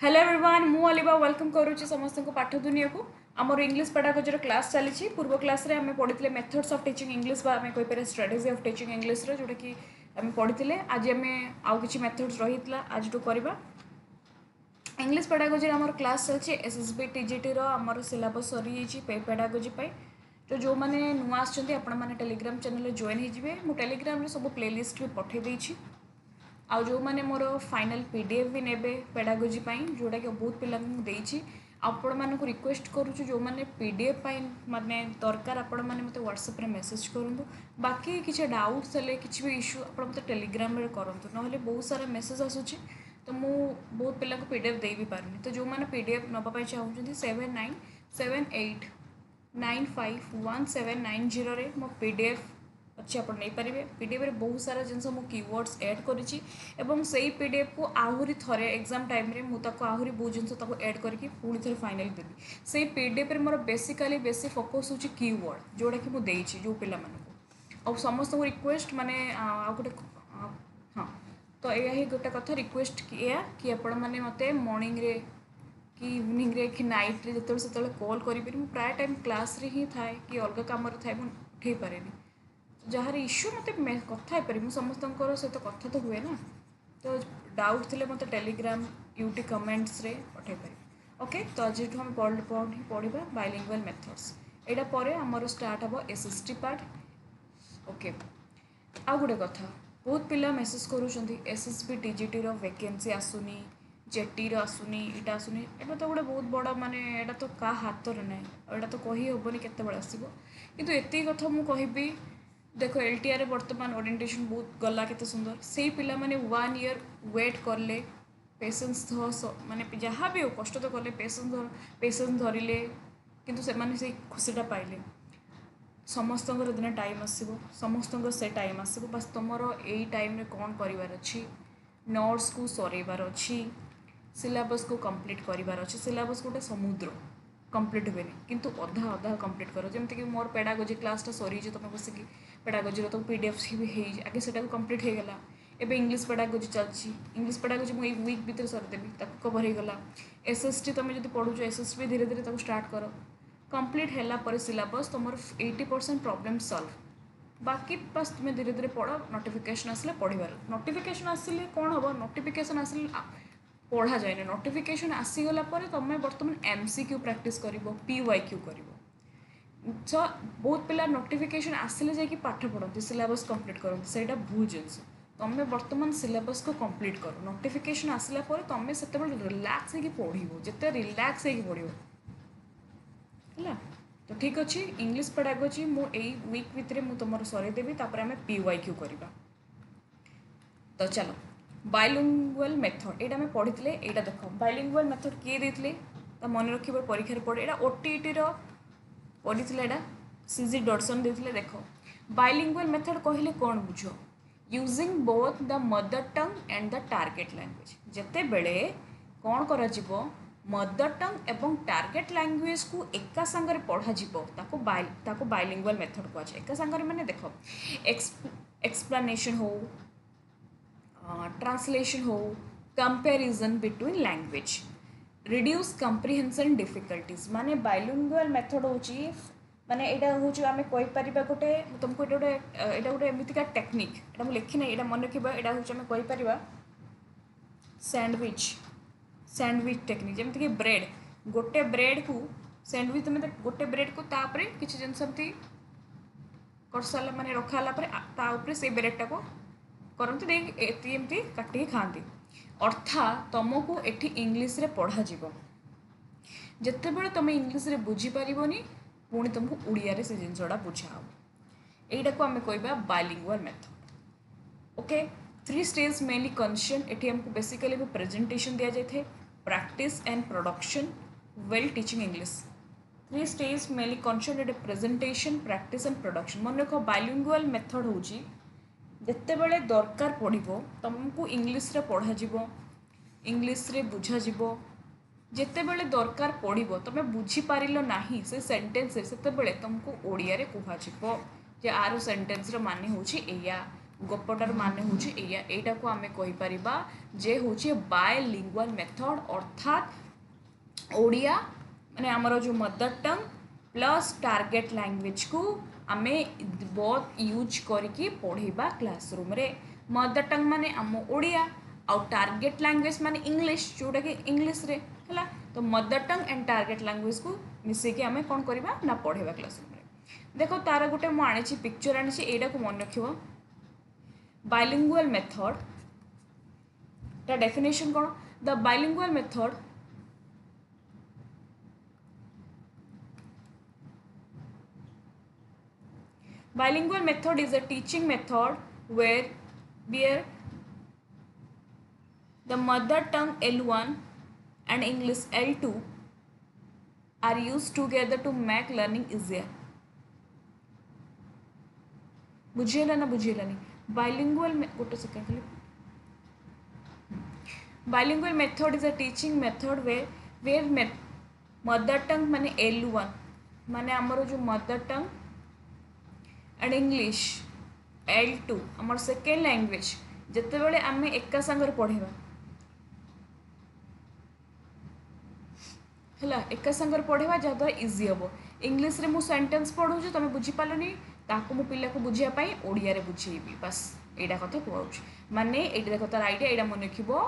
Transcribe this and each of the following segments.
Hello everyone मु अलिबा welcome करुच्ची समस्त को पाठ दुनिया को आमर इंग्लिश पेडागोजी क्लास चली पूर्व क्लास रे आम पढ़ी मेथड्स ऑफ टीचिंग इंग्लिश आम कहीपर स्ट्रेटेजी ऑफ टीचिंग इंग्लिश जोटा कि आम पढ़ी आज आम आउ कि मेथड्स रही आज करवा इंग्लिश पेडागोजी आमर क्लास चलती एसएसबी टीजीटी आमर सिलेबस सरी पेडागोजी तो जो मैंने नुआ आसने टेलीग्राम चैनल जॉइन हो टेलीग्राम सब प्लेलिस्ट भी पठे देछि आउ जो मैंने मोर फाइनल पीडीएफ भी नेबे पेडागोजी जोटा कि बहुत पिला देछि आपण मानक रिक्वेस्ट करूछु जो मैंने पीडीएफ माने दरकार आपण माने मते व्हाट्सएप रे मेसेज करंतु बाकी किछि डाउट्स हेले किछि भी इश्यू आपण मते टेलीग्राम रे करंतु नहले बहुत सारा मेसेज आसुछि तो मु बहुत पिला को पीडीएफ दे भी पारनी तो जो मैंने पीडीएफ नबा पाई चाहउछथि 7978951790 रे मो पीडीएफ अच्छे आप नहीं पारे पीडीएफ रे बहुत सारा जिनस मु कीवर्ड्स ऐड करिछि एवं सेही पीडीएफ को आहुरी थरे एग्जाम टाइम रे मु ताको आहुरी बहुत जिनस ताको ऐड करके पुणी थरे फाइनल देबी सेही पीडीएफ रे मोर बेसिकली बेसी फोकस होछि कीवर्ड जोड़ा कि मु देइछि जो पिला मानको और समस्त को रिक्वेस्ट माने आ गोटे हाँ तो या ही गोटे कथा रिक्वेस्ट कि आपण माने मते मॉर्निंग रे कि इवनिंग रे कि नाइट रे जतले सेतले कॉल करि पारि मु प्राय टाइम क्लास रे ही थाए कि अलग काम रे थाए मु उठे पारेनी जहाँ इश्यू मत कथा पारि समस्त सहित कथा तो हुए ना तो डाउट थे मत टेलीग्राम यूट्यूब कमेंट्स रे पठे पारि ओके तो आज हम पढ़ा बाइलिंगुअल मेथड्स एटा परे हमर स्टार्ट हम एसएसटी पार्ट ओके आ गोटे कथा बहुत पिला मेसेज करूछंती एसएसबी टीजीटी रो वैकेंसी आसुनी जेटी रो आसुनी इटा आसुनी एटा तो गोटे बहुत बड़ा माने एटा तो का हाथ रे नै एटा तो कही होबनी केते बेला आसीबो किंतु एती कथा मु कहिबी देखो एलटीआर बर्तमान ओरिएंटेशन बहुत गला केते सुंदर से पिला माने 1 ईयर वेट करले पेशेंस माने जहाँ भी हो कष्ट तो कले पेशेंस धरिले किंतु से माने से खुशीटा पाइले समस्त दिन टाइम आसो समस्त से टाइम आसो बस तुम यही टाइम रे कौन करार अच्छी नोट्स को सरेबार अच्छी सिलेबस को कंप्लीट करार अच्छी सिलेबस गोटे समुद्र कंप्लीट हुए किंतु अधा अधा कंप्लीट कर जमीक मोर पेडागोजी क्लासटा सरी तुम बसिक पेडागोजी तो पीडीएफ भी आगे से कंप्लीट हो गला एबे इंग्लिश पेडागोजी चलती इंग्लिश पेडागोजी मुझे वीक भीतर सरदेवी कवर हो गला एसएसटी तुम जो पढ़ुच एसएसटी धीरे धीरे स्टार्ट कर कंप्लीट है पर सिलेबस तुम 80% प्रॉब्लम सॉल्व बाकी बस तुम धीरे धीरे पढ़ नोटिफिकेशन आसिले पढ़ार नोटिफिकेशन आसिले कौन हम नोटिफिकेशन आसिले पढ़ा जाए नोटिफिकेशन आसीगला तुम बर्तमान एमसीक्यू प्रैक्टिस कर पीवाईक्यू कर तो बहुत पिला नोटिफिकेशन आसिले जाकि पाठ पढ़ते सिलेबस कंप्लीट करते सहीटा भूल जिनस तुम बर्तमान सिलेबस को कंप्लीट कर नोटिफिकेशन आसला तुम से रिलैक्स पढ़ो जिते रिलैक्स पढ़ो है तो ठीक अच्छे इंग्लिश पेडागोजी मु एई वीक भितर मु तुम सरेदेवी आम पीवाईक्यू करवा तो चलो बाइलिंगुअल मेथड यहाँ आम पढ़ी यहाँ देख बाइलिंगुअल मेथड किए देते तो मन रख परीक्षा पढ़े यहाँ ओटीटी पढ़ी यहाँ सीजी डॉटसन देते देख बाइलिंगुअल मेथड कहले कौन बुझ using both the mother tongue and the target language जिते बेले कौन करा मदर टंग एवं टार्गेट लैंग्वेज को एका सांगरे पढ़ा बाइलिंगुअल मेथड कहुए एका सांगरे माने देख एक्सप्लेनेशन हो ट्रांसलेशन हो comparison between language reduce comprehension difficulties माने बाइलिंगुअल मेथड होची माने एटा होची आमे कोइ परिबा गोटे तुमको एटा गोटे एमितिका टेक्निक एटा मु लिखि नै एटा मन रखिबा एटा होची आमे कोइ परिबा सैंडविच टेक्निक जमती कि ब्रेड गोटे ब्रेड को सैंडविच तुम गोटे ब्रेड को तापरे किसी जिन कर सारा माने रखाला से ब्रेडटा को करते एमती काटिक खाती अर्थात तुमको एटी इंग्लिश रे पढ़ा जिते बड़े तुम इंग्लिश रे बुझीपार पुणी तुमको उड़िया से जिनसा बुझा यहीटा को आम कह bilingual method okay 3 stage mainly concern eighty हमको बेसिकली भी प्रेजेंटेशन दिया जाए थे practice and production well teaching English 3 stage mainly concern at presentation practice and production मन रख बाइलिंगुअल मेथड हूँ जिते बड़े दरकार पढ़ो तुमको इंग्लिश रे पढ़ा इंग्लिश रे बुझा जिते बड़े दरकार पढ़ो तुम बुझीपार ना से सेन्टेन्स से तुमको ओडिया रे कह जे आर सेन्टेन्स माने हूँ एया गपटार माने होची एया एटा को आमे कहि परिबा जे होची बायलिंगुअल मेथड अर्थात ओडिया माने हमर जो mother tongue plus target language को आमे बहुत यूज करके पढ़ेबा क्लासरूम रे मदर टंग माने आम ओडिया आउ टारगेट लैंग्वेज माने इंग्लिश जोटा कि इंग्लिश रे हला तो mother tongue and target language को मिसे के आमे कोन करबा ना पढ़ेबा क्लासरूम रे देखो तार गोटे मु आनी पिक्चर आनी एटा को मन रखिबो bilingual method the definition कौन the bilingual method is a teaching method where the mother tongue L1 and English L2 are used together to make learning easier बुझेला ना बुझेला नहीं bilingual गोटे सेकेंड खाली bilingual method is a teaching method where mother tongue माने L1 माने हमरो जो mother tongue and English L2 हमर सेकेंड लैंग्वेज जते बेले आमे एका संगर पढ़ेबा हला एका संगर पढ़ेबा जदा इजी हबो इंग्लिश रे मु सेंटेंस पढू जे तमे बुझी पालनी ताको मु पिला को बुझिया पाई ओडिया रे बुझेबी बस एडा कथा कहउछ माने एडा देखो तार आईडिया एडा मन रखिबो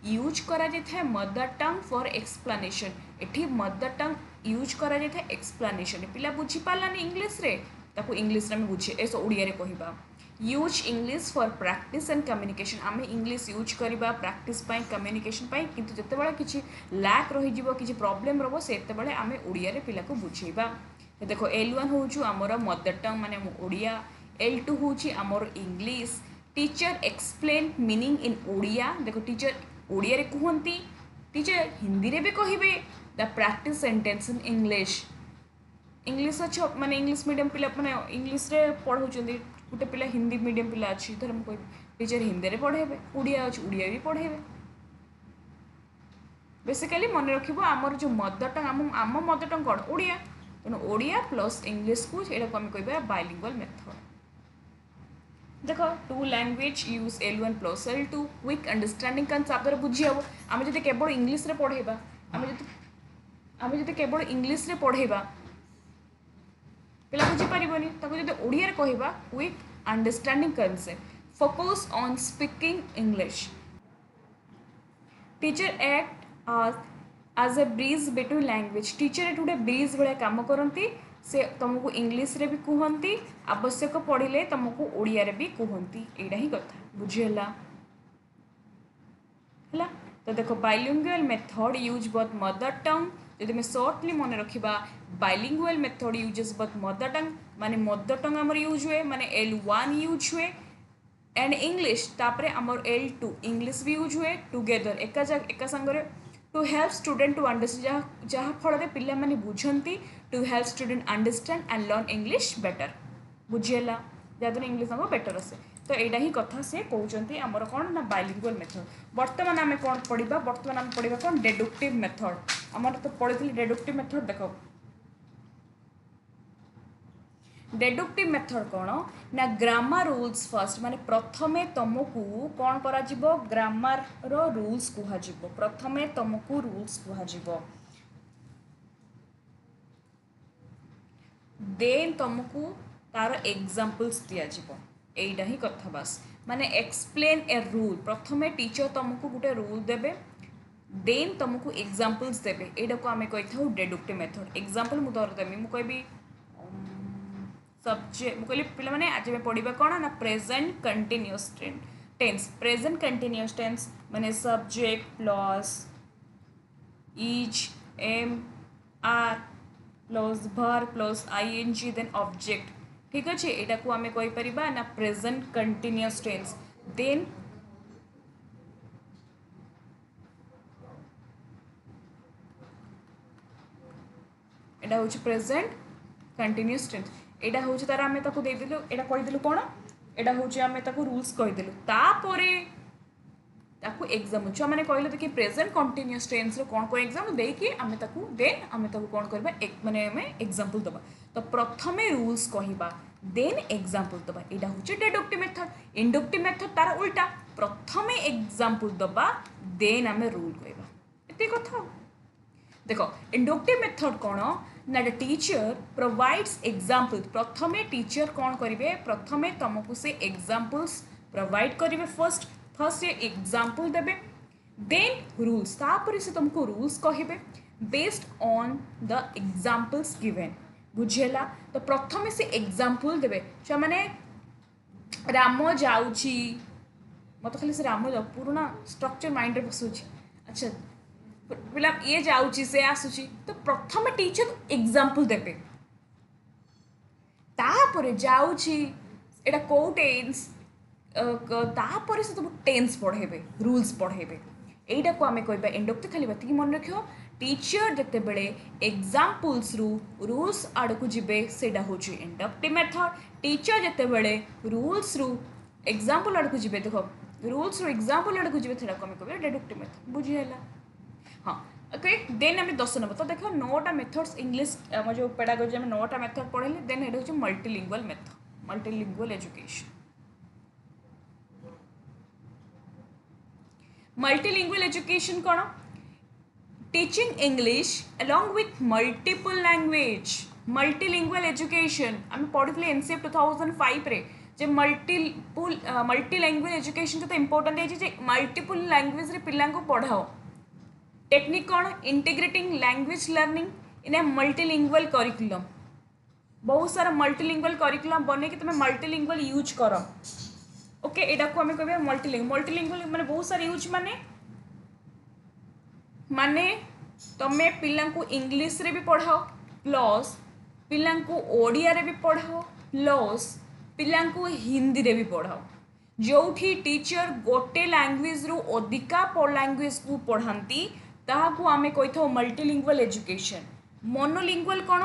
यूज करा जे था मदर टंग फॉर एक्सप्लेनेशन एठी मदर टंग यूज करा जे था एक्सप्लेनेशन पिला बुझी पालानी इंग्लिश रे ताको इंग्लिश रे में बुझे एसो ओडिया रे कहिबा use English for practice and communication आमे इंग्लिश यूज करिबा प्रैक्टिस पाई कम्युनिकेशन पाई किंतु जते बेला किछि लैक रहि जिवो किछि प्रॉब्लम रहबो सेते बेले आमे ओडिया रे पिला को बुझेबा देखो L1 होचु हमर मदर टंग माने ओडिया L2 होची हमर English teacher explain meaning in Odia देखो टीचर ओडिया रे कहंती टीचर हिंदी रे भी कहिबे the practice sentence in English English अच्छो माने इंग्लिश मीडियम पिला माने इंग्लिश रे पढौचंदी गुटे पिला हिंदी मीडियम पिला अछि धर हम कोइ टीचर हिंदी रे पढेबे ओडिया अछि ओडिया भी पढेबे बेसिकली मन रखिबो हमर जो मदर टंग आम मदर टंग कोन ओडिया तेणु ओडिया प्लस इंग्लिश को ये आम कह बाइलिंगुअल मेथड देख two language use L1 plus L2 quick understanding concept द्वारा बुझी हम आम जब केवल इंग्लिश रे पढ़ेबा आम जब केवल इंग्लिश रे पढ़ेबा पिला बुझी पारिबनी ताको जब ओडिया रे कहबा quick understanding concept focus on speaking English teacher act as a bridge between language teacher at गोटे ब्रिज भाया काम करती से तुमको इंग्लिश रे भी कहती आवश्यक पढ़िले तुमको ओडिया रे भी कहती एटा ही कथा बुझीला है तो देखो bilingual method use both mother tongue जब मैं शॉर्टली मन रखा bilingual method uses both mother tongue माने मदर टंग आमर यूज हुए माने L1 यूज हुए एंड इंग्लिश तापरे आमर L2 इंग्लिश भी यूज हुए टुगेदर एका संगरे to help student to understand जहाँ फल पिला माने बुझंती to help student understand and learn English better बुझीला जहाँद्वारा इंग्लिश हमको बेटर आसे तो यहाँ ही कथा से कहते आमर कौन ना बाइलिंगुअल मेथड बर्तमान आम कौन पढ़ा बर्तमान आम पढ़ा कौन डेडुक्टिव मेथड आम तो पढ़ी डेडुक्टिव मेथड देख डेडुक्टिव मेथड कौन ना ग्रामर रूल्स फर्स्ट माने प्रथमे तुमको कौन करा जिवो ग्रामर रो रूल्स कुहा जिवो प्रथमे तुमको रूल्स कुहा जिवो देन तुमको तार एग्जांपल्स दिया जिवो एटा ही कथा बस माने एक्सप्लेन ए रूल प्रथमे टीचर तुमको गोटे रूल देबे देन तुमको एग्जांपल्स देबे एटा को आमे कहि थाउ डेडुक्टिव मेथड एग्जांपल मु दर देमी मु कहबी सब्जेक्ट मुझे पे मैंने आज में पढ़ा कौन ना present continuous tense present continuous tense माने subject plus is am are plus verb plus ING then object ठीक अच्छे यहाँ को आम कहीपर ना प्रेजेंट कंटिन्यूअस टेंस देन यहाँ हूँ प्रेजेंट कंटिन्यूअस टेंस एटा हूँ तार आम देदेलु एटा कहीदेलु कौन एटा हूँ आम रूल्स कहीदेलु तापर ताकू एग्जाम छुआ मैंने कहले देखिए प्रेजेंट कंटिन्यूअस टेंस रो कौन कौन एग्जाम देकी आम देन आम कौन करबा माने आम एग्जांपल दबा तो प्रथमे रूल्स कहिबा देन एग्जांपल दबा एटा होचे डिडक्टिव मेथड इंडक्टिव मेथड तार उल्टा प्रथमे एग्जांपल दबा देन आमे रूल कहबा एते कथा देखो इंडक्टिव मेथड कौन ना टीचर प्रोवाइड्स एग्जांपल प्रथमे टीचर कौन करिवे प्रथमे तुमको से एग्जांपल्स प्रोवाइड करिवे फर्स्ट फर्स्ट एग्जांपल देबे देन रूल्स तापर से तुमको रूल्स कहिबे based on the examples given बुझेला तो प्रथमे से एग्जांपल देबे छ माने राम जाउची मत खाली से राम जाउ पुराना स्ट्रक्चर माइंड रे बसुची अच्छा पिला ये जाउची से आसुची तो प्रथमे टीचर एग्जांपल देबे तापरे जाउची एटा को टेंस तापरे से तुम टेंस पढ़ेबे रूल्स पढ़ेबे एटा को आमे कहबा इंडक्टिव खाली बात मन रखियो टीचर जिते बड़े एग्जांपल्स रु रूल्स आड़ को जीवे सेटा होची इंडक्टिव मेथड टीचर जिते बड़े रूल्स रु एग्जांपल आड़ को जीवे देखो रूल्स रु एग्जांपल आड़ को जीवे सेटा को आमे कहबा डिडक्टिव मेथड बुझी हैला हाँ ओके देन आम 10 नंबर तो देख 9टा मेथड्स इंग्लिश आम जो पेडागोजी आम 9टा मेथड पढ़े देन ये हूँ multilingual method multilingual education multilingual education कौन teaching English along with multiple language multilingual education आम पढ़ी एनसीएफ 2005 रे जे मल्टी लैंग्वेज एजुकेशन तो इंपोर्टेंट है मल्टीपल लैंग्वेज रे पिला को पढ़ाओ टेक्निक कौन integrating language learning in a multilingual curriculum बहुत सारा मल्टीलिंगुअल करिकुलम बने कि तुम मल्टीलिंगुअल यूज कर ओके एटा को हमें कहबे मल्टीलिंगुअल माने बहुत सारा यूज माने तमे पिला को इंग्लिश रे भी पढ़ाओ प्लस पिला को ओडिया रे भी पढ़ाओ प्लस पिला को हिंदी रे भी पढ़ाओ जोठी टीचर गोटे लैंग्वेज रु अधिका लैंग्वेज को पढ़ाती ताहाकू आमे कहि थाउ मल्टीलिंगुअल एजुकेशन मोनोलिंगुअल कौन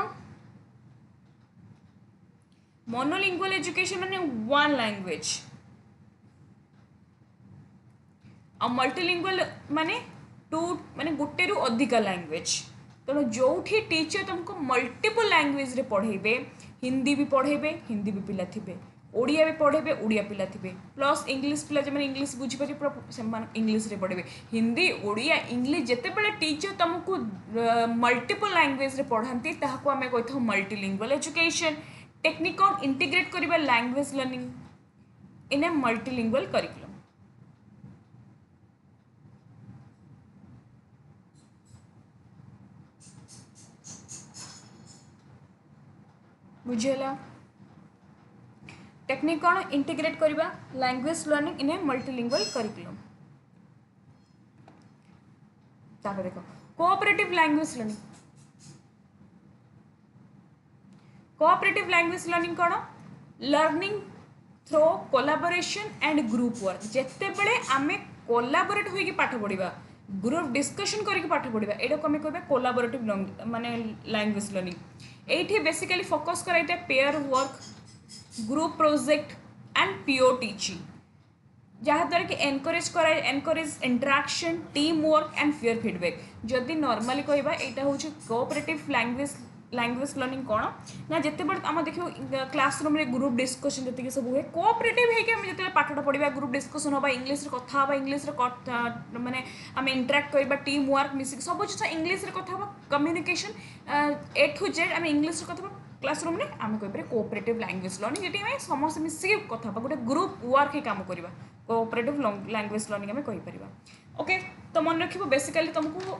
मोनोलिंगुअल एजुकेशन माने वन लैंग्वेज आ मल्टीलिंगुअल माने टू माने गोटे रु अधिका लैंग्वेज तेणु जो टीचर तुमको मल्टीपल लैंग्वेज रे पढ़ेबे हिंदी भी पढ़ेबे हिंदी भी पिला थिबे ओडिया भी पढ़ेबे ओडिया पिला थिबे प्लस इंग्लिश पिला जे माने इंग्लिश बुझी पारि सेमान इंग्लिश रे पढ़ेबे हिंदी ओडिया इंग्लिश जेते बेले टीचर तुमको मल्टीपल लैंग्वेज रे पढ़ांती ताहाको आमे कहिथौ multilingual education technique on integrate करिबा language learning in a multilingual curriculum बुझेला टेक्निक कौन इंटीग्रेट करिबा language learning in a multilingual curriculum तापर देखो कोऑपरेटिव लैंग्वेज लर्निंग कौन learning through collaboration and group work जेते बेले आमे कोलाबोरेट होई कि पाठ पढ़िबा ग्रुप डिस्कशन करके पाठ पढ़िबा एटा को आमे कहबा कोलाबोरेटिव माने लैंग्वेज लर्निंग एठी बेसिकली फोकस कराइते pair work group project and peer teaching जहाँद्वारा कि encourage interaction team work and peer feedback जदि नॉर्मली कहबा एटा होची कोऑपरेटिव लैंग्वेज लर्निंग कौन ना जिते बड़े आम देखो क्लासरूम रे ग्रुप डिस्कशन जति सब हुए कोऑपरेटिव है कि हम जते पाठटा पढ़िबा ग्रुप डिस्कशन होबा इंग्लिश रे कथा होबा इंग्लिश रे माने आम इंटरैक्ट करबा टीम वर्क मिसिक सब जिस इंग्लिश रे कथा होबा कम्युनिकेशन ए टू जेड आम इंग्लिश रे कथा क्लासरूम रे आम कहबे कोऑपरेटिव लैंग्वेज लर्निंग जेटी आम समस्त मिसिक कथा होबा गोटे ग्रुप वर्क ही काम करबा कोऑपरेटिव लैंग्वेज लर्निंग आम कहि परिबा ओके तो मन रखिबो बेसिकली तुमको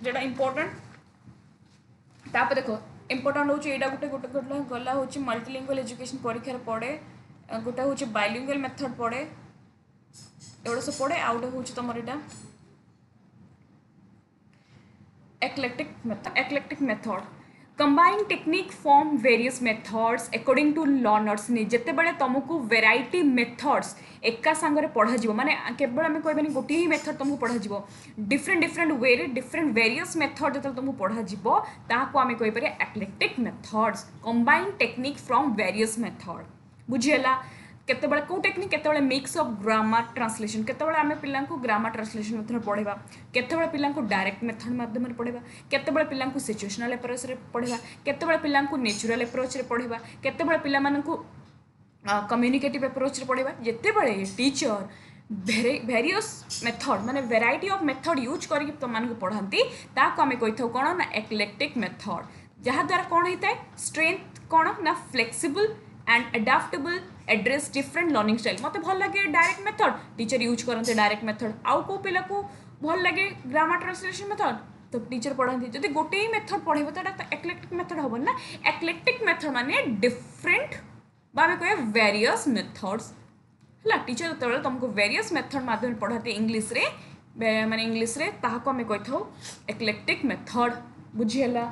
जेटा इंपोर्टेंट तापर देखो इंपोर्टेंट होची एटा गोटे गोटे गोटे गला होची मल्टीलिंगुअल एजुकेशन परीक्षा पड़े गोटे होची बाइलिंगुअल मेथड पड़े एवढा सब पड़े आउट होची तमर एटा eclectic method combine technique from various methods according to learners ने जिते बड़े तुमको वेराइटी मेथड्स एका सांगरे पढ़ा जीवो माने केवल आम कहबानी गोटे ही मेथड तुमको पढ़ा जीवो डिफरेंट वे रे डिफरेंट वेरियस मेथड जो तुमको पढ़ा जीवो ताको आम कहि परिया eclectic methods combine technique from various method बुझियला केतेबेले को टेक्निक केतेबेले मिक्स ऑफ ग्रामर ट्रांसलेशन केतेबेले आमे पिल्ला को ग्रामर ट्रांसलेशन मेथड पढ़ेबा केतेबेले पिल्ला को डायरेक्ट मेथड माध्यम रे पढ़ेबा केतेबेले पिल्ला को सिचुएशनल अप्रोच रे पढ़ेबा केतेबेले पिल्ला को नेचुरल अप्रोच रे पढ़ेबा केतेबेले पिल्ला मानन को कम्युनिकेटिव अप्रोच रे पढ़ेबा जेतेबेले टीचर भेरियस मेथड माने वेराइटी ऑफ मेथड यूज करके तुम मान को पढ़ाती ताको आमे कहिथौ कोन ना एक्लेक्टिक मेथड जहाँ द्वारा कौन होता है स्ट्रेंथ कौन ना flexible and adaptable address different learning style मत भल लगे डायरेक्ट मेथड टीचर यूज करते डायरेक्ट मेथड आउ को पिला को भल लगे ग्रामर ट्रांसलेशन मेथड तो टीचर पढ़ाती जब गोटे ही मेथड पढ़ेब तो एक्लेक्टिक मेथड हम ना एक्लेक्टिक मेथड माने डिफरेंट आम कहे वेरियस मेथड्स है टीचर जो तुमको वेरियस मेथड माध्यम पढ़ाते इंग्लीश रे माने इंग्लीश रे ताहाको आमे कहिथौ एक्लेक्टिक मेथड बुझिहला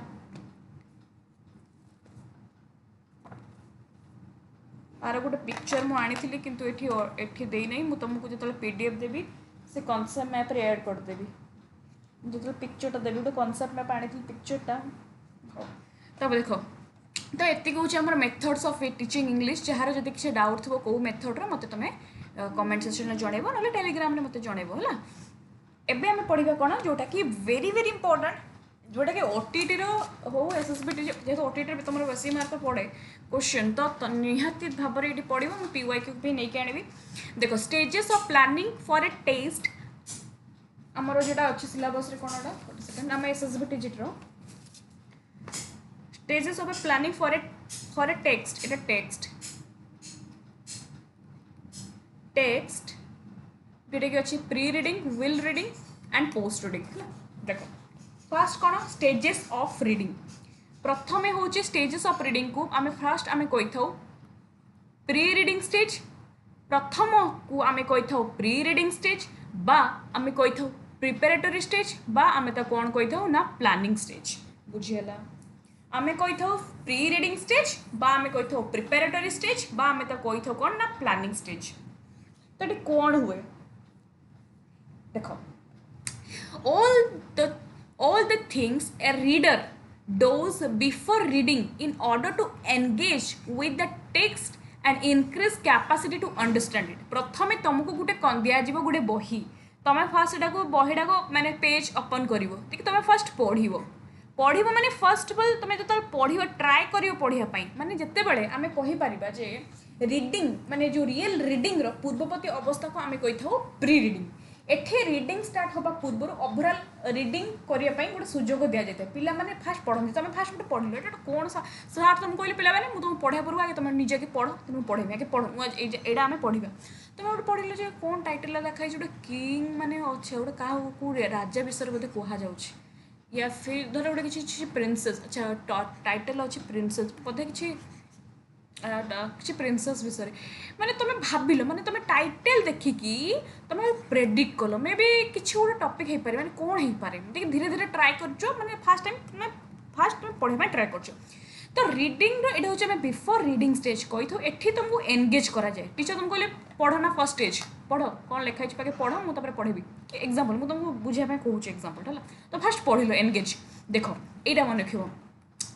आर गोटे पिक्चर मुझे आनी किंतु एठी दे नहीं मुझे तुमको जो पीडीएफ देवी से कॉन्सेप्ट मैप रे ऐड करदेवी जो पिक्चरटा देवी गोटे कॉन्सेप्ट मैप आनी पिक्चरटा तब देखो तो एति हूँ आम methods of teaching English jar जब किसी डाउट थो कौ मेथड मत तुम कमेंट सेक्शन में जनइब ना टेलीग्राम में मत जनइब है एबे आम पढ़ा कौन जोटा कि वेरी वेरी इंपोर्टेंट जोटा कि ओटीटी हो एसएसबी जेहतु ओटीटी तुम बेसी मार्क पड़े क्वेश्चन तो निहाती भाव में ये पढ़ो मुझे पीवाईक्यू भी नहीं आनी देखो stages of planning for a test आमर जोटा अच्छे सिलेबस रे कोनटा सेकंड आम SSB TGT stages of a planning for a text it text जोटा कि अच्छी pre reading while reading and post reading देखो फास्ट कौन स्टेजेस ऑफ रीडिंग प्रथम हूँ स्टेजेस ऑफ रीडिंग को आम फास्ट आम कही था प्री रीडिंग स्टेज प्रथम को आम कही था प्री रीडिंग स्टेज बा आम कही था प्रिपेरेटरी स्टेज बा आम कौन कही था ना प्लानिंग स्टेज बुझीगला आम कही था प्री रीडिंग स्टेज बा आम कही था प्रिपेरेटरी स्टेज बा आम कही था कौन ना प्लानिंग स्टेज तो ये कौन हुए देखो all the things a reader does before reading in order to engage with the text and increase capacity to understand it प्रथमे तुमको गोटे कौन दिया जीवो गोटे बही तुम फास्ट को बहीटा को माने पेज ओपन करिवो ठीक तुम फास्ट पढ़िवो माने फर्स्ट ऑफ ऑल तुम जो पढ़िव ट्राए करियो पढ़िया पई माने जत्ते बेले आमे कहि परिबा जे रीडिंग माने जो रियल रीडिंग रो पूर्वपति अवस्था को आमे कहि थाउ प्री रीडिंग एठे रीडिंग स्टार्ट होबा पूर्व ओवरऑल रीडिंग करिया पई गोटे सुजोग दिया जाय पिला माने फास्ट पढ़ंती तुम फास्ट गोटे पढ़िलो एटा कोन सार तुम कहले पिला माने मु तुम पढ़िया पूर्व आगे तुम निजे के पढ़ तुम पढ़ेबे आगे पढ़ एटा आमे पढ़िबा तुम गोटे पढ़िलो जे कोन टाइटल देखाई जोटे किंग माने अच्छे गोटे का को राजा विषय बोधे कहा जाउछि या फिर धर गोटे किसी प्रिंसेस अच्छा टाइटल अच्छी प्रिंसेस बोधे किसी प्रिंसेस विषय माने तुम भाविल माने तुम टाइटल देखिकी तुम प्रेडिक्ट कल मे बी किसी गोटे टॉपिक हो पारे माने कौन हो पारे धीरे धीरे ट्राए कर माने फास्ट तुम पढ़ाई ट्राए कर तो रीडिंग रो ये हूँ बिफोर रीडिंग स्टेज कही थो एठी तुमको एंगेज करा जाए टीचर तुमको कहले पढ़ ना फर्स्ट स्टेज पढ़ कौन लिखाई पाके पढ़ मुझे पढ़ेबी एग्जांपल मुझे तुमको बुझाई कहूँ एग्जांपल है तो फास्ट पढ़िल एंगेज देख यहाँ मन रख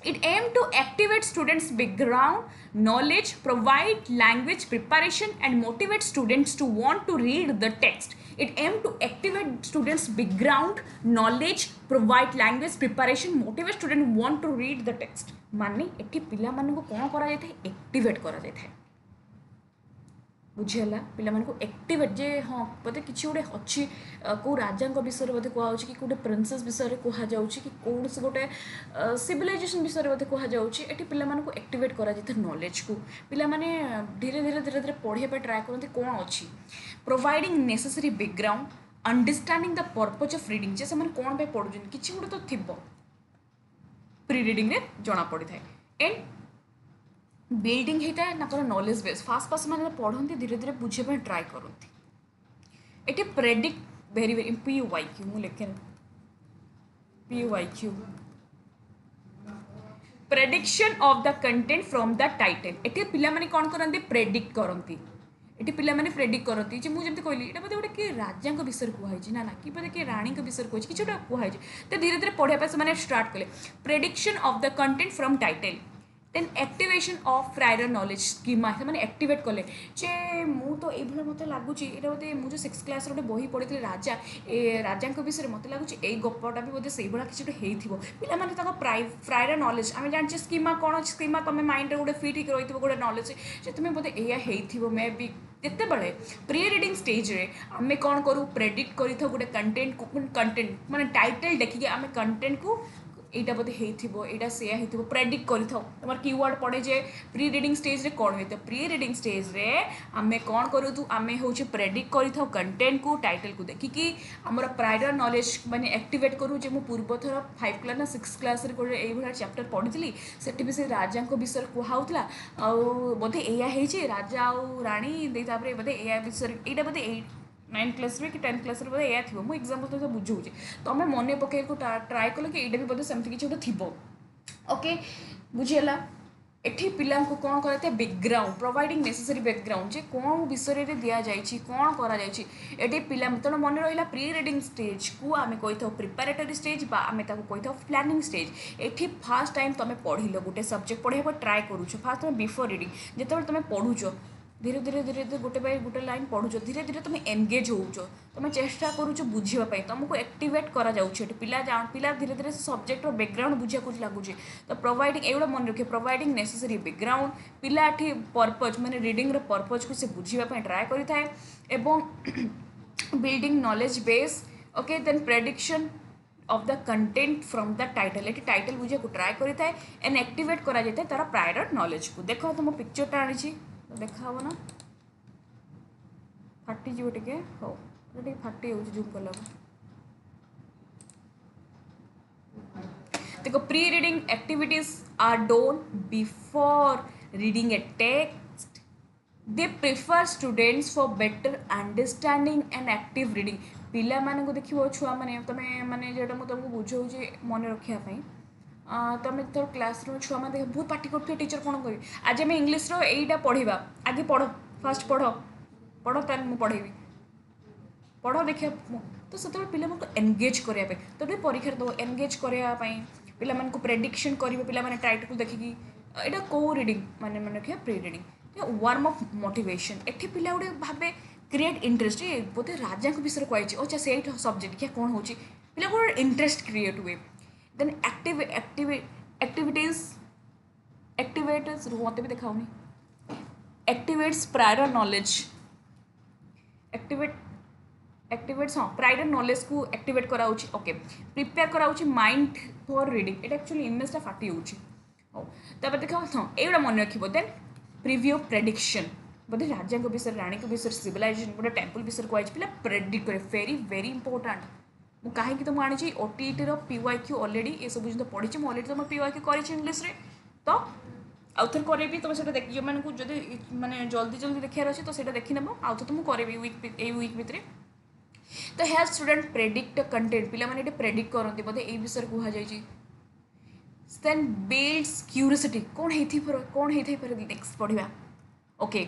It aims to activate students' background knowledge, provide language preparation, and motivate students to want to read the text. It aims to activate students' background knowledge, provide language preparation, motivate students want to read the text. माने एठी पिला मानन को कोन करा जाय थाए activate करा जाय थाए बुझेला पिला मान को एक्टिवेट जे हाँ बोधे किसी गोटे अच्छी कौ राजा विषय बोधे कहुच्छी कि गोटे प्रिंसेस विषय कह जाऊँगी कि कौन से गोटे सिविलाइजेशन विषय बोधे कह जाऊँगी ये पिला को एक्टिवेट करा जाए नॉलेज को पिला माने धीरे धीरे धीरे धीरे पढ़ाई ट्राए करते कौन अच्छी providing necessary background understanding the purpose of reading जे से कौन पे पढ़ुन किसी गोटे तो थी प्री रीडिंग रे जना पड़ी था एंड बिल्डिंग होता है ना नॉलेज बेस फास्ट फास्ट मैंने पढ़ती धीरे धीरे बुझे ट्राए करती ये प्रेडिक्ट वेरी वेरी पीयूवाईक्यू मुझे लिखे पीयूवाईक्यू prediction of the content from the title ये पिला कौन करती प्रेडिक्ट करती ये पिला प्रेडिक्ट करती मुझे कहली ये बोधे गोटे किए राजा विषय कहुई ना कि बोधे किए राणी विषय कहुई कि गोटे कहुई तो धीरे धीरे पढ़ाई से स्टार्ट कले prediction of the content from title then activation of prior knowledge schema मैंने एक्टिवेट कले जे मु तो ये मत लगुच ये बोधे मुझे 6th क्लास गोटे बही पढ़ी राजा राजा विषय मत लगुच ये गपटा भी बोधे से किसी गोटे पे प्रायर नॉलेज आम जाने स्कीमा कौन स्कीमा तुम माइंड गोटे फिट रही गोटे नॉलेज जे तुम्हें बोधे या मे बी जितेबाला प्री रिडिंग स्टेज रे आम कौन करूँ प्रेडिक्ट कर गोटे कंटेंट माने टाइटल देखिए आम कंटेंट को এইটা বোধে হয়েছিল এইটা সেয়া হয়েছিল প্রেডিক্ট করে থাও তোমার কিওয়ার্ড পড়ে যে প্রি রিডিং স্টেজ রে কোণ হইতো প্রি রিডিং স্টেজ রে আমি কোণ করু আমি হচ্ছে প্রেডিক্ট করে থাও কন্টেন্ট কু টাইটল কু দেখি আমার প্রায়র নলেজ মানে আক্টিভেট করু যে মু পূর্বথর 5 ক্লাস না 6 ক্লাস রে গোটে এইভাবে চ্যাপ্টর পড়িছিলি সেটি বি সে রাজাঙ্ক বিষয় কুহাউতলা আউ বোধে এইয়া হয়েছে রাজা আউ রানী দেই তারপরে বোধে এইয়া বিষয় এইটা বোধে 9th क्लास कि 10th क्लास बोधे या थी मुझे एग्जाम्पल तो बुझे तो आम मन पकड़ ट्राए कल कि यहाँ भी बोधे सेमती किसी गोटे थी ओके बुझीगला एठी पिला को कौन कराते बैकग्राउंड प्रोवाइडिंग नेसेसरी बैकग्राउंड जे कौन विषय रे दिया जाइए कौन करा जाइए एटी पिला तेणु मन रहा प्री रिडिंग स्टेज को आम कही प्रिपेरेटरी स्टेज बा आम कही प्लानिंग स्टेज एठी फास्ट टाइम तुम पढ़ल गोटे सब्जेक्ट पढ़ाई ट्राए करुच फास्ट तुम बिफोर रिडिंग जो तुम पढ़ुच धीरे धीरे धीरे धीरे गोटे बाय गोटे लाइन पढ़ुच धीरे धीरे तुम एंगेज होच तुम चेष्टा करुच बुझापी तुमको एक्टिवेट करा पिला पिला धीरे धीरे सब्जेक्ट बैकग्राउंड बुझा लगुच तो प्रोवाइडिंग एगुड़ा मन रखिए प्रोवाइडिंग नेसेसरी बैकग्राउंड पिला एठी पर्पज माने रिडिंग पर्पज को से बुझापी ट्राए करें building knowledge base okay then prediction of the content from the title ये टाइटल बुझा को ट्राए करें एंड एक्टिवेट करा जाए तार प्रायर नॉलेज को देख तुम पिक्चरटा आनी देखा ना फाटीज टे हाँ टे फाटी जूम कला देखो pre reading activities are done before reading a text they prefer students for better understanding and active reading पिला माने को देखिबो छुआ माने तमे माने जेटा मु तुमको बुझाऊे मन रखियापी तुम तो क्लास छुआ मैंने बहुत पार्टी कर टीचर कौन कर आज आम इंग्लीश रईटा पढ़ा आगे पढ़ फास्ट पढ़ पढ़ ताल मुझे पढ़ेबी पढ़ देखिए तो से पिला एनगेज करने तो परीक्षा दो एनगेज करने पिला प्रेडिक्शन करेंगे पिला टाइटल को देखिकी यहाँ कौ रिडिंग माने मन रखिए pre reading warm up motivation एठी पिला गोटे भावे क्रिएट इंटरेस्ट ये बोधे राजा विषय कही अच्छा से सब्जेक्ट क्या कौन हो पिला गोटे इंटरेस्ट क्रिएट हुए देन एक्टिविटीज एक्टिवेट्स मत भी देखाऊनी एक्टिवेट्स प्रायर नॉलेज एक्टिवेट्स हाँ प्रायर नॉलेज को एक्टिवेट कराऊँ ओके प्रिपेयर कराऊँ माइंड फॉर रीडिंग ये एक्चुअली इमेजटा फाटी हो तापर देख हाँ ये मन रखिए देन प्रिव्यू प्रेडिक्शन बोधे राजा विषय राणी विषय सिविलाइजेशन गोटे टेम्पल विषय कही पिला प्रेडिक्ट करे वेरी इंपोर्टाट मुझे कहीं तो मुझे ओटीईटी पीवाईक्यू ऑलरेडी ये सब जिन पढ़ी मुझे ऑलरेडी तुम पीवाईक्यू कर इंग्लीश रे तो आउ थे करेबी तुम से देख जो मैंने जब मैंने जल्दी जल्दी देखार अच्छे तो सीटा देखी नब आउ तो तुमको करेबी वीक भितर तो हेल्प स्टूडेंट प्रेडिक्ट कंटेंट पिला माने प्रेडिक्ट करते बोधे ये विषय कहुई देन बिल्ड्स क्यूरियोसिटी कौन होती नेक्स्ट पढ़ा okay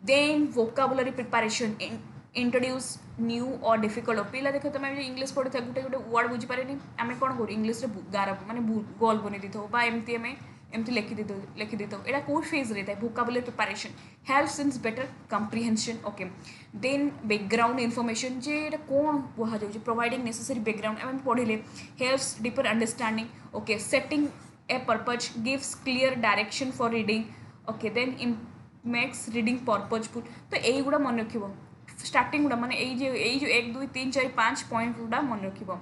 then vocabulary preparation introduce new और डिफिकल्ट पिला देख तुम इंग्लीश पढ़ी था गोटे गोटे वर्ड बुझीपारे आम कौन करूँ इंग्लीश गार माने गोल बन दी था एमती आम एमती लिखी था यहाँ कौ फेज रही है vocabulary preparation helps in better comprehension okay then background information जे ये कौन कहुँ प्रोवाइडिंग नेसेसरी बैकग्राउंड आम पढ़ले helps deeper understanding okay setting a purpose gives clear direction for reading okay then makes reading purposeful तो यही गुड़ा मन रखिए स्टार्टिंग गुड़ा माने यही जो 1 2 3 4 5 पॉइंट गुड़ा मन रखिए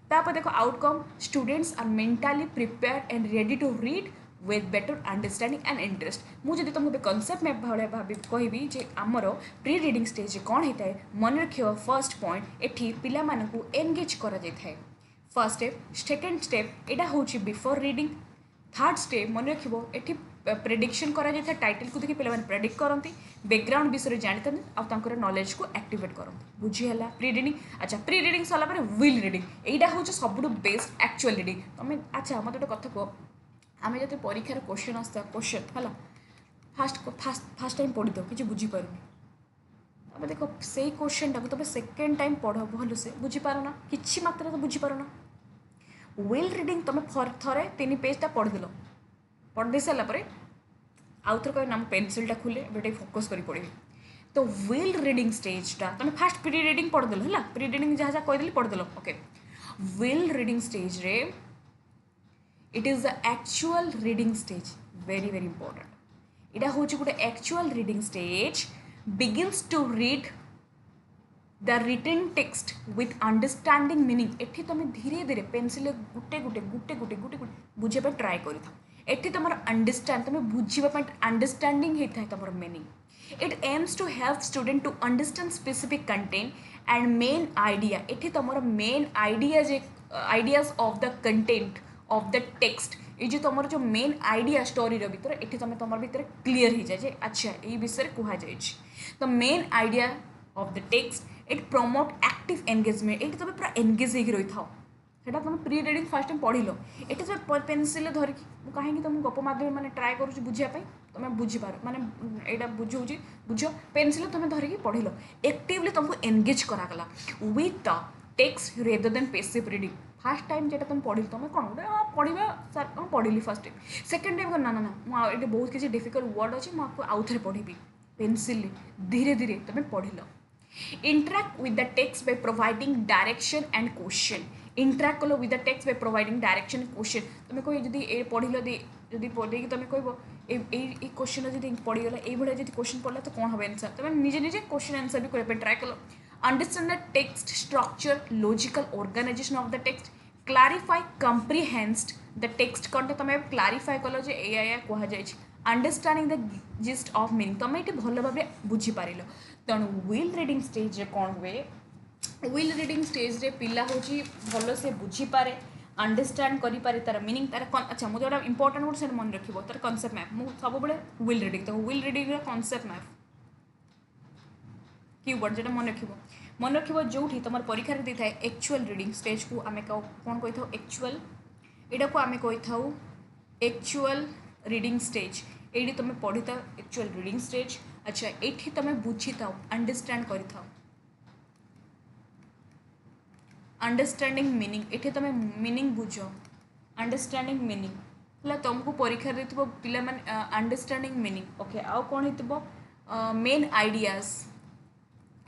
तापर देखो outcome students are mentally prepared and ready to read with better understanding and interest मुझे तुमको कनसेप्ट मैप भाई भाभी कहबी जे आमर प्री रिडिंग स्टेज कौन होता है मन रखिए फर्स्ट पॉइंट एठी पिला मानकू एंगेज करा जाय थाए फर्स्ट स्टेप सेकेंड स्टेप यहाँ हूँ बिफोर रीडिंग थर्ड स्टेप मन रखिए एठी प्रेडिक्शन करा जाय थाए टाइटल को देखि पिला माने प्रेडिक्ट करती बैकग्राउंड विषय जानी था आउर नॉलेज को एक्टिवेट करती बुझीगला प्री रिडिंग अच्छा प्री रिडिंग सरला विल रिडिंग यहाँ हूँ सब बेस्ट एक्चुअल रिडिंग तुम अच्छा मत गोटे कथा कह आम जो परीक्षार क्वेश्चन आसता क्वेश्चन है फास्ट टाइम पढ़ी दो कि बुझीपार तब देख से क्वेश्चन टाक तुम सेकेंड टाइम पढ़ भल से बुझीपार ना कि मात्रा तो बुझीपार ना विल रिडिंग तुम थे 3 पेजटा पढ़ीदेल पढ़ी सारापर आउ थे कह पेनसिलटा खुले बेटे फोकस कर पढ़ी तो विल रीडिंग स्टेजटा तुम फास्ट प्री रीडिंग पढ़देल है प्री रीडिंग जहाँ जहाँ कहदेली पढ़देल ओके विल रीडिंग स्टेज रे it is the actual reading stage very very important इटा हूँ गोटे actual reading stage begins to read the written text with understanding meaning एठी तुम धीरे धीरे पेनसिल गुटे गुटे गुटे गुटे गुटे गुटे बुझे ट्राए कर एठी तुम अंडरस्टैंड तुम बुझापी अंडरस्टैंडिंग होता है तुम meaning it aims to help student to understand specific content and main idea एठी तुम main ideas of the content of the text ये जो तुम जो मेन आइडिया स्टोरी भीतर ये तुम भीतर क्लीयर हो जाए अच्छा ये विषय कहुई तो main idea of the text it promote active engagement ये तुम पूरा एंगेज होगी रही था सेटा तुम प्री रीडिंग फास्ट टाइम पढ़ ये तुम पेनसिल धरिकी कहीं तुम गप माध्यम मैंने ट्राए करुँच बुझापी तुम बुझीपार माने यहाँ बुझे बुझ पेनसिल तुम धरिकी पढ़ एक्टिवली तुमको एंगेज करागला with the text rather than passive reading first time जेटा तुम पढ़ तुम कौन गोटे पढ़ा सर पढ़ी फर्स्ट टाइम सेकेंड टाइम ना ना ना मुझे बहुत किसी डिफिकल्ट वर्ड अच्छे मुझे आउ थे पढ़ी पेनसिल धीरे धीरे तुम पढ़ interact with the text by providing direction and question interact कल with the text by providing direction question तुम कह जब पढ़ल जब पढ़े तुम कह ये क्वेश्चन जब पड़गला ये भाई जब क्वेश्चन पढ़ला तो कौन हम आंसर तुम निजे निजे क्वेश्चन आंसर भी करने ट्राए कल understand the text structure logical organisation of the text clarify comprehends the text कौन तुम क्लारिफाई कल जो या कहुई understanding the gist of meaning तुम ये भल भाव बुझीपार तेणु विल रीडिंग स्टेज कौन हुए विल रीडिंग स्टेज रे पिला हूँ भल से बुझीपारे अंडरस्टैंड करें तार मीनिंग तार अच्छा मुझे जो इंपोर्टेंट वर्ड से मन रखिए तार कॉन्सेप्ट मैप मुझे सब विल रीडिंग तो will reading concept map keyword जो मन रख जो तुम परीक्षा दी था एक्चुअल रीडिंग स्टेज को आम कौन कही था एक्चुअल यहाँ को आम कही था एक्चुअल रीडिंग स्टेज ये तुम पढ़ी था एक्चुअल रीडिंग स्टेज अच्छा ये तुम बुझी था अंडरस्टैंड कर अंडरस्टैंडिंग मीनिंग ये तुम मीनिंग बुझ अंडरस्टैंडिंग मीनिंग है तुमको परीक्षा दे पिला अंडरस्टैंडिंग मीनिंग ओके आउ कौन हो मेन आइडियाज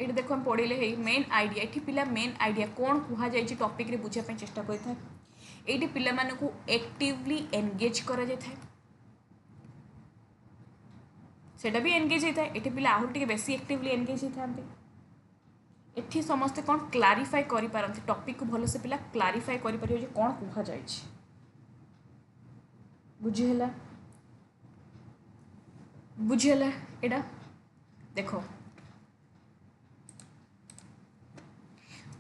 ये देख हम पढ़ले है मेन आइडिया ये पिला मेन आइडिया कौन कहुई टॉपिक रे बुझापी चेष्टा करता है ये पिला मानू एक्टिवली एंगेज करा जाए सेटा भी एंगेज होता है ये पिला आहरी बेसी एक्टिवली एंगेज होता एठी समस्ते कौन क्लारिफाई करि पारंती टॉपिक को भल से पिला क्लारिफाई करि परियो जे कौन कहा जाय छी बुझिहला एडा देखो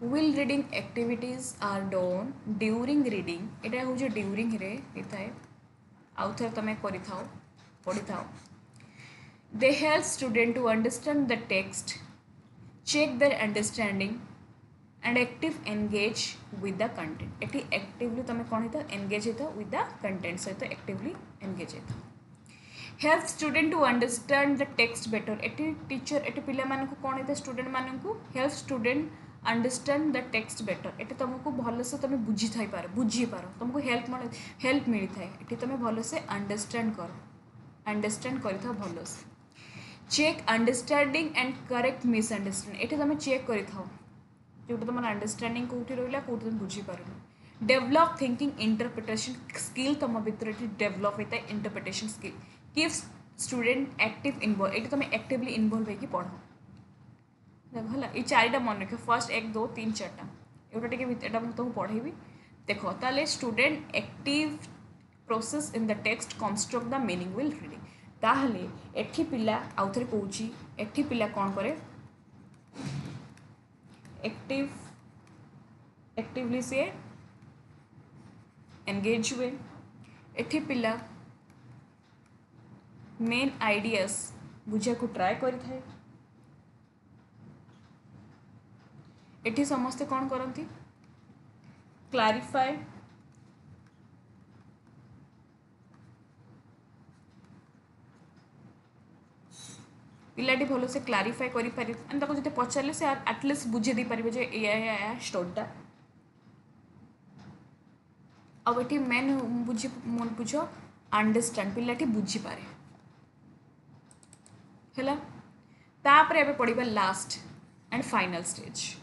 while reading activities are done during reading एटा हूँ ड्यूरिंग रे होता है आउ थे तुम करि थाओ पढ़ी थाओ they help student to understand the text check their understanding and active engage with the content एटी actively तुम कौन होता engage होता with the content सहित actively engage होता help student to understand the text better eighty teacher eighty पिला मानक कौन होता student मानक help student understand the text better eighty तुमको भल से तुम बुझी थाई पार तुमको help मिली थाए एटी तुम भल से understand कर भल से check understanding and correct misunderstanding ये तुम चेक कर जो तुम अंडरस्टैंडिंग कौटी रहा कौटी तुम बुझीपार डेवलप थिंकिंग इंटरप्रिटेशन स्किल तुम भर डेवलप होता है interpretation skill keeps student active involve ये तुम एक्टिवली इनवॉल्व होकर पढ़ देख है ये चारिटा मन रख फर्स्ट 1 2 3 4टा एटा टे एटा तुमको पढ़ेबी देख ताले student active process in the text construct the meaning will reading ताहले एठी पिला आउ थे कहूँ एठी पिला कौन करे एक्टिवली से एंगेज हुए एठी पिला मेन आइडियाज बुझा को ट्राए करि थाए एठी समस्ते कौन करती क्लारिफाई पिलाटी भल से क्लारिफाई करें जो पचारे से आटलिस्ट बुझे दे पारे जो या स्टोरीटा आउट मेन बुझ अंडरस्टैंड पिलाटी बुझीपारे है तापर एबे पढ़िबा last and final stage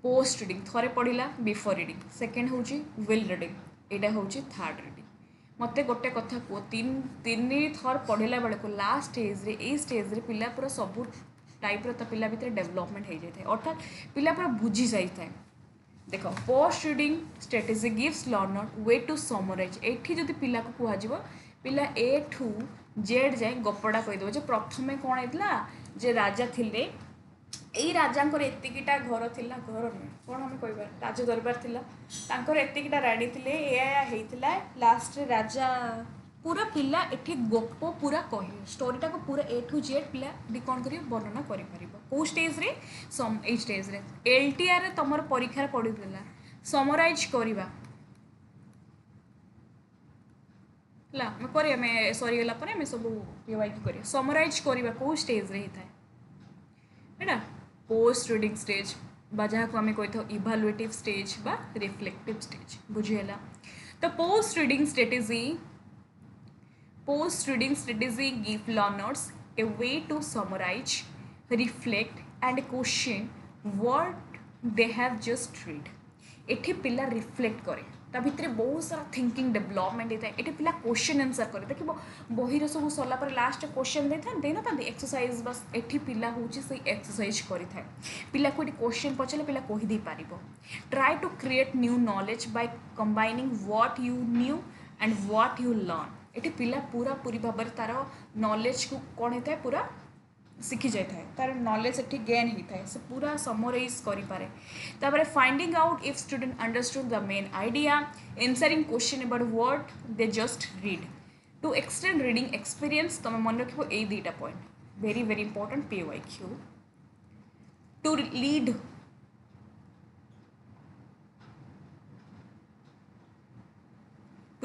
post reading थरे पढ़िला बिफोर रीडिंग सेकेंड होची विल रीडिंग एटा होची थर्ड रीडिंग मते गोटे कथा को तीन थर पढ़िला बेले को लास्ट स्टेज रे पिला पूरा सब टाइप रो पिला भितर डेवलपमेंट हो जाए अर्थात पिला पूरा बुझी जाए देख post reading strategy gives learner way to summarise एठी जदि पिला को कुहाजिबो पिला ए ठू जेड जाए गपड़ा कहीदेव जे प्रथमे कौन होता जे राजा थिले एई राजांकर एतिकीटा घर थिला घर नुहे कौन आम कह राज दरबार थिला तांकर एतिकीटा राणी थिले एया हेइतिला लास्ट रे राजा पूरा पिला एठी गप पूरा कहे स्टोरीटा को पूरा ए ठू जेड पिला भी कौन कर वर्णना कर कौ स्टेज रे ए स्टेज रे एलटीआर तुम परीक्षा पड़ीला समराइज करवा सरीगला सब कर समराइज करवा कौ स्टेज रे होता है पोस्ट रीडिंग स्टेज जहाँ को आम कही था इभालुएटिव स्टेज बा रिफ्लेक्टिव स्टेज बुझीगला तो post reading strategy give learners a way to summarise reflect and question what they have just read एठी पिला रिफ्लेक्ट करे ता भितर बहुत सारा थिंकिंग डेवलपमेंट होता है ये पिला क्वेश्चन आंसर करे देख बहिर सब सरला लास्ट क्वेश्चन दे ना एक्सरसाइज बस एठी पिला होची से एक्सरसाइज करिथाय पिला को क्वेश्चन पचारे पिला कहि दे पारिबो try to create new knowledge by combining what you know and what you learn एठी पिला पूरा पूरी भाव तार नॉलेज को कौन होता है पूरा शिखी जाए तार नॉलेज एटी गेन होता है से पूरा समराइज करें तापर finding out if student understood the main idea answering question about what they just read to extend reading experience तुम मन रखो ये दुईटा point very very important PYQ to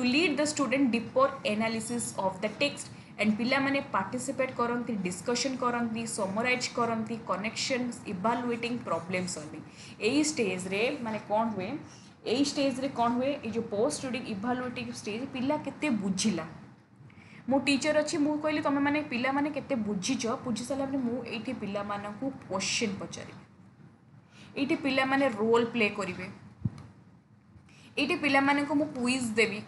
lead the student deeper analysis of the text and पिला माने participate करती discussion करती summarise करती कनेक्शन इवालुएटिंग प्रॉब्लम सॉल्विंग यही स्टेज रे माने कौन हुए यही स्टेज रे कौन हुए ये जो पोस्ट रीडिंग इवालुएटिव स्टेज पिला केते बुझिला मो टीचर अच्छी मु कहली तुम मैंने पिला माने केते बुझीच बुझी सारा मुझे पिला मानकु क्वेश्चन पचारि ये पिला माने रोल प्ले करेंगे ये पिला मानकु मु क्विज देवी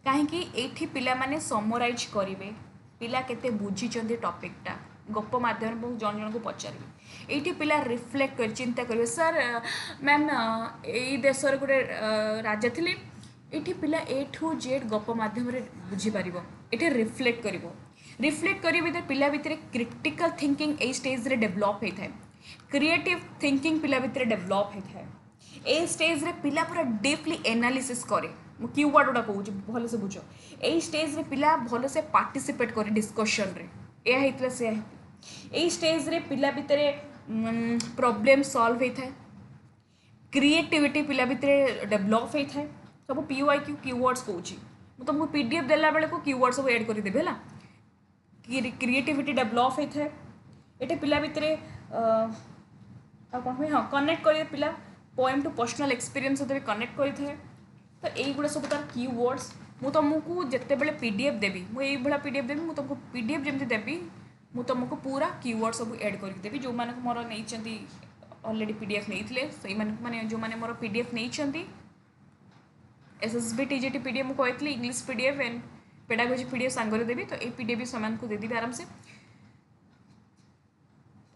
कहीं ये पिला माने समराइज करेंगे पिला केते बुझीचंदी टॉपिकटा गप माध्यम बहुत जन जन को पचारे ये पिला रिफ्लेक्ट कर चिंता करेंगे सर मैम यही देशर गोटे राजा थिले ये पिला ए ठू जेड गप माध्यम बुझीपर ये रिफ्लेक्ट कर पिला भितर क्रिटिकल थिंकिंग ए स्टेज रे डेवलप होता है क्रिएटिव थिंकिंग पिला भितर डेवलप होता है ए स्टेज रे पिला पूरा डीपली एनालिसिस करे कीवर्ड गुड़ा कहूँ भल से बुझ यही स्टेज रे पिला भल से पार्टिसिपेट करे डिस्कशन रे यह होता से यही स्टेज रे पिला भितर प्रॉब्लम सॉल्व होता है क्रिएटिविटी पिला भितर डेवलप होता है सब PYQ कीवर्ड्स कहूँ मुझे तुमको PDF देला बेले को कीवर्ड सब ऐड कर देबे ला क्रिएटिविटी डेवलप होता है ये पिला भितर कौन हुए हाँ कनेक्ट कर पिला पोएम टू पर्सनल एक्सपीरियंस सहित कनेक्ट करें तो यही सब तार कीवर्ड्स मु तुमको जिते बड़े PDF देवी मुझे PDF देवी तुमको PDF जमी देवी मु तुमको पूरा कीवर्ड सब ऐड करदेवी जो मैंने मोर नहीं ऑलरेडी PDF नहीं से मैंने जो मैंने मोर PDF नहीं SSB TGT PDF मुझे कहती English PDF and pedagogy PDF सांगरे देवी तो ये PDF भी सामान को देदेवी आराम से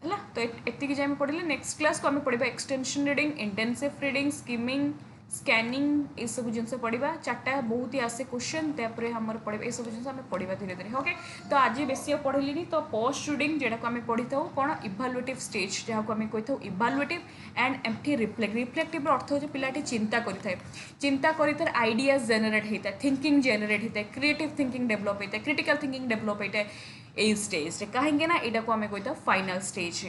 है तो एति जाए पढ़े नेक्स्ट क्लास को आम पढ़ा extension reading intensive reading skimming scanning ये सब जिन पढ़ा चार्टा बहुत ही आसे क्वेश्चन तापर आम पढ़ा ये सब जिन पढ़ा धीरे धीरे ओके तो आज बेस पढ़ेनि तो पोस्ट रीडिंग जोटा को आम पढ़ी था कौन इवालुएटिव स्टेज जहाँ को आम कही था इवालुएटिव एंड एमटी रिफ्लेक्टिव अर्थ हो पिलाटी चिंता कर आइडियाज जेनेट होता है थिंकिंग जेनेट होता है क्रिएटिव थिंकिंग डेवलप होता है क्रिटिकल थिंकिंग डेवलप होता है ये स्टेज कहीं यहाँ को आम कही था फाइनल स्टेज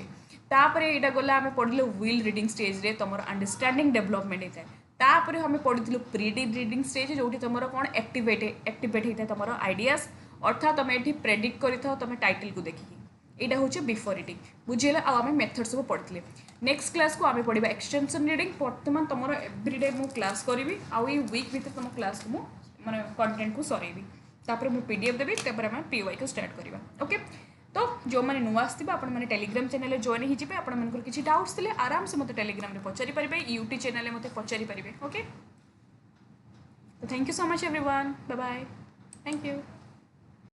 तापर यहाँ गला आम पढ़ले विल रीडिंग स्टेज रे तुम अंडरस्टैंडिंग डेवलपमेंट होता है तापर आम पढ़ी प्री रीडिंग स्टेज जो तुम कौन एक्टिवेट होता है तुम आइडियाज अर्थात तुम ये प्रेडिक्ट कर तुम टाइटल को देखिए यहाँ हूँ बिफोर रीडिंग बुझेगा आम मेथड सब पढ़ी नेक्स्ट क्लास को आम पढ़ा एक्सटेंशन रीडिंग बर्तमान तुम एवरीडे मु क्लास करी आउ वीक भर तुम क्लास को मुझे कंटेंट को सरेबी तापर मु पीडीएफ देवी तापर आम पीवाई को स्टार्ट करवा ओके। तो जो मैंने नुआ आसथिबे आपण मैंने टेलीग्राम चैनल जॉइन हो जिवे आपण मनकर किछि डाउट्स थिले आराम से मते टेलीग्राम रे पचारि परिबे यूट्यूब चैनल मते पचारि परिबे ओके। तो thank you so much everyone bye bye thank you.